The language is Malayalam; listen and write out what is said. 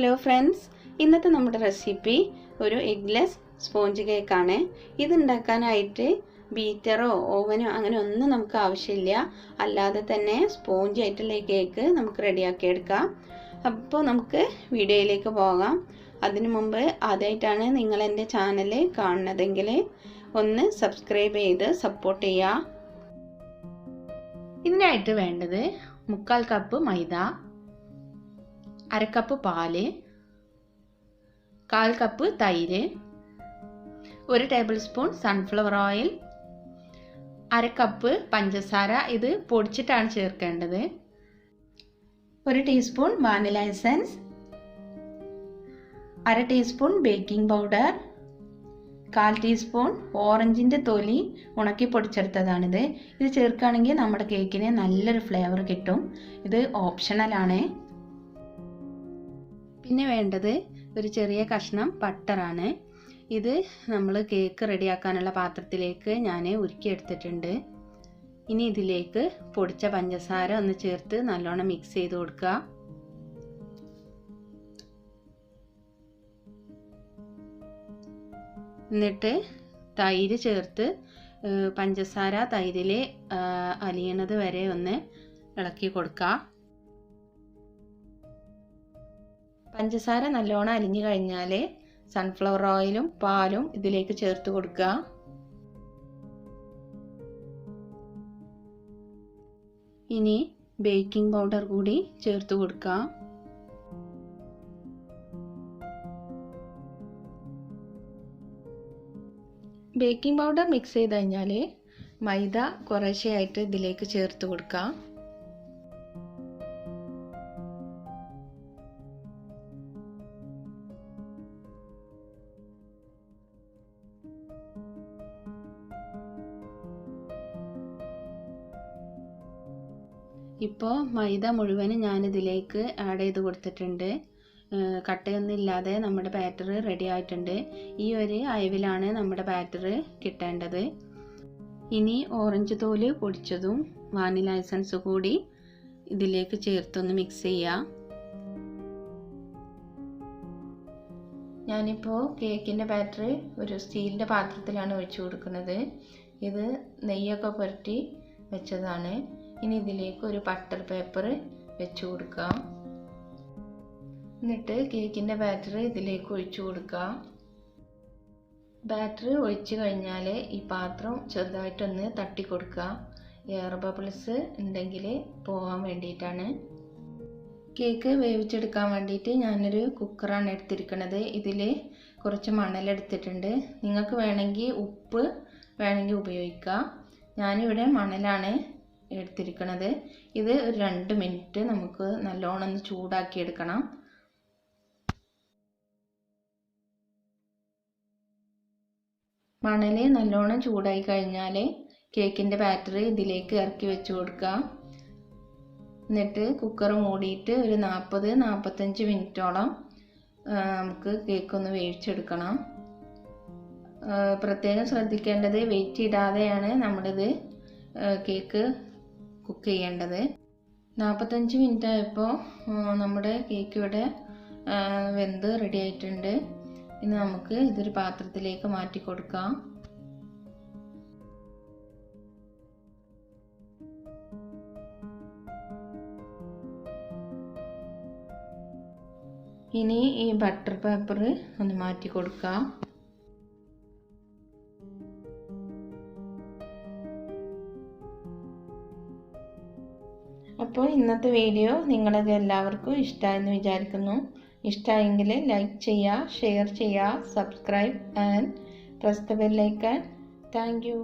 ഹലോ ഫ്രണ്ട്സ്, ഇന്നത്തെ നമ്മുടെ റെസിപ്പി ഒരു എഗ്ലെസ് സ്പോഞ്ച് കേക്കാണ്. ഇത് ഉണ്ടാക്കാനായിട്ട് ബീറ്ററോ ഓവനോ അങ്ങനെ ഒന്നും നമുക്ക് ആവശ്യമില്ല. അല്ലാതെ തന്നെ സ്പോഞ്ച് ആയിട്ടുള്ള ഈ കേക്ക് നമുക്ക് റെഡിയാക്കി എടുക്കാം. അപ്പോൾ നമുക്ക് വീഡിയോയിലേക്ക് പോകാം. അതിനു മുമ്പ് ആദ്യമായിട്ടാണ് നിങ്ങൾ എൻ്റെ ചാനൽ കാണുന്നതെങ്കിൽ ഒന്ന് സബ്സ്ക്രൈബ് ചെയ്ത് സപ്പോർട്ട് ചെയ്യുക. ഇതിനായിട്ട് വേണ്ടത് 3/4 കപ്പ് മൈദ, 1/2 കപ്പ് പാല്, 1/4 കപ്പ് തൈര്, 1 tablespoon sunflower oil, 1/2 cup പഞ്ചസാര, ഇത് പൊടിച്ചിട്ടാണ് ചേർക്കേണ്ടത്, 1 teaspoon vanilla essence, 1/2 teaspoon baking powder, 1/4 teaspoon ഓറഞ്ചിൻ്റെ തൊലി ഉണക്കി പൊടിച്ചെടുത്തതാണിത്. ഇത് ചേർക്കുകയാണെങ്കിൽ നമ്മുടെ കേക്കിന് നല്ലൊരു ഫ്ലേവർ കിട്ടും. ഇത് ഓപ്ഷണലാണ്. പിന്നെ വേണ്ടത് ഒരു ചെറിയ കഷ്ണം ബട്ടറാണ്. ഇത് നമ്മൾ കേക്ക് റെഡിയാക്കാനുള്ള പാത്രത്തിലേക്ക് ഞാൻ ഉരുക്കിയെടുത്തിട്ടുണ്ട്. ഇനി ഇതിലേക്ക് പൊടിച്ച പഞ്ചസാര ഒന്ന് ചേർത്ത് നല്ലോണം മിക്സ് ചെയ്ത് കൊടുക്കുക. എന്നിട്ട് തൈര് ചേർത്ത് പഞ്ചസാര തൈരിൽ അലിയണത് വരെ ഒന്ന് ഇളക്കി കൊടുക്കുക. പഞ്ചസാര നല്ലോണം അലിഞ്ഞു കഴിഞ്ഞാൽ സൺഫ്ലവർ ഓയിലും പാലും ഇതിലേക്ക് ചേർത്ത് കൊടുക്കുക. ഇനി ബേക്കിംഗ് പൗഡർ കൂടി ചേർത്ത് കൊടുക്കുക. ബേക്കിംഗ് പൗഡർ മിക്സ് ചെയ്ത് കഴിഞ്ഞാൽ മൈദ കുറേശ്ശെയായിട്ട് ഇതിലേക്ക് ചേർത്ത് കൊടുക്കാം. ഇപ്പോൾ മൈദ മുഴുവനും ഞാനിതിലേക്ക് ആഡ് ചെയ്ത് കൊടുത്തിട്ടുണ്ട്. കട്ടയൊന്നും ഇല്ലാതെ നമ്മുടെ ബാറ്റർ റെഡി ആയിട്ടുണ്ട്. ഈ ഒരു അയവിലാണ് നമ്മുടെ ബാറ്റർ കിട്ടേണ്ടത്. ഇനി ഓറഞ്ച് തോല് പൊടിച്ചതും വാനില എസൻസ് കൂടി ഇതിലേക്ക് ചേർത്തൊന്ന് മിക്സ് ചെയ്യാം. ഞാനിപ്പോൾ കേക്കിൻ്റെ ബാറ്റർ ഒരു സ്റ്റീലിൻ്റെ പാത്രത്തിലാണ് ഒഴിച്ചു കൊടുക്കുന്നത്. ഇത് നെയ്യൊക്കെ പുരട്ടി വെച്ചതാണ്. ഇനി ഇതിലേക്ക് ഒരു ബട്ടർ പേപ്പർ വെച്ച് കൊടുക്കുക. എന്നിട്ട് കേക്കിൻ്റെ ബാറ്റർ ഇതിലേക്ക് ഒഴിച്ചു കൊടുക്കുക. ബാറ്റർ ഒഴിച്ചു കഴിഞ്ഞാൽ ഈ പാത്രം ചെറുതായിട്ടൊന്ന് തട്ടി കൊടുക്കുക. എയർ ബബിൾസ് ഉണ്ടെങ്കിൽ പോകാൻ വേണ്ടിയിട്ടാണ്. കേക്ക് വേവിച്ചെടുക്കാൻ വേണ്ടിയിട്ട് ഞാനൊരു കുക്കറാണ് എടുത്തിരിക്കുന്നത്. ഇതിൽ കുറച്ച് മണലെടുത്തിട്ടുണ്ട്. നിങ്ങൾക്ക് വേണമെങ്കിൽ ഉപ്പ് വേണമെങ്കിൽ ഉപയോഗിക്കാം. ഞാനിവിടെ മണലാണ് എടുത്തിരിക്കുന്നത്. ഇത് ഒരു 2 മിനിറ്റ് നമുക്ക് നല്ലോണം ഒന്ന് ചൂടാക്കി എടുക്കണം. മണൽ നല്ലോണം ചൂടായി കഴിഞ്ഞാൽ കേക്കിൻ്റെ ബാറ്റർ ഇതിലേക്ക് ഇറക്കി വെച്ച് കൊടുക്കുക. എന്നിട്ട് കുക്കർ മൂടിയിട്ട് ഒരു 40-45 മിനിറ്റോളം നമുക്ക് കേക്കൊന്ന് വേവിച്ചെടുക്കണം. പ്രത്യേകം ശ്രദ്ധിക്കേണ്ടത് വെയിറ്റ് ഇടാതെയാണ് നമ്മളിത് കേക്ക് കുക്ക് ചെയ്യേണ്ടത്. 45 മിനിറ്റ് ആയപ്പോൾ നമ്മുടെ കേക്ക് ഇവിടെ വെന്ത് റെഡി ആയിട്ടുണ്ട്. ഇനി നമുക്ക് ഇതൊരു പാത്രത്തിലേക്ക് മാറ്റി കൊടുക്കാം. ഇനി ഈ ബട്ടർ പേപ്പർ ഒന്ന് മാറ്റി കൊടുക്കാം. അപ്പോൾ ഇന്നത്തെ വീഡിയോ നിങ്ങൾക്ക് എല്ലാവർക്കും ഇഷ്ടമായെന്ന് വിചാരിക്കുന്നു. ഇഷ്ടമായെങ്കിൽ ലൈക്ക് ചെയ്യുക, ഷെയർ ചെയ്യുക, subscribe and press the bell icon. Thank you.